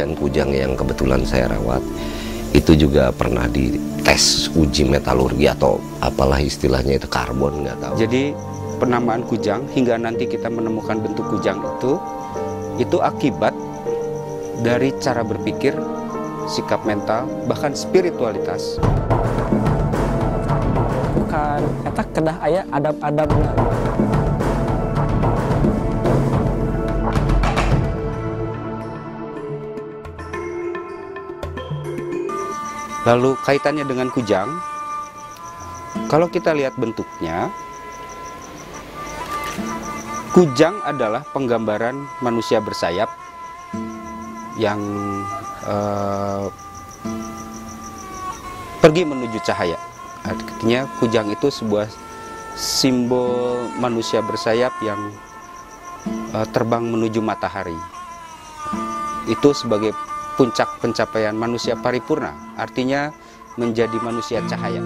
pasien kujang yang kebetulan saya rawat itu juga pernah dites uji metalurgi atau apalah istilahnya itu, karbon, nggak tahu. Jadi penamaan kujang hingga nanti kita menemukan bentuk kujang itu akibat dari cara berpikir, sikap mental, bahkan spiritualitas. Bukan, eta kedah aya adab-adabna. Lalu kaitannya dengan kujang, kalau kita lihat bentuknya, kujang adalah penggambaran manusia bersayap yang pergi menuju cahaya. Artinya kujang itu sebuah simbol manusia bersayap yang terbang menuju matahari. Itu sebagai puncak pencapaian manusia paripurna, artinya menjadi manusia cahaya.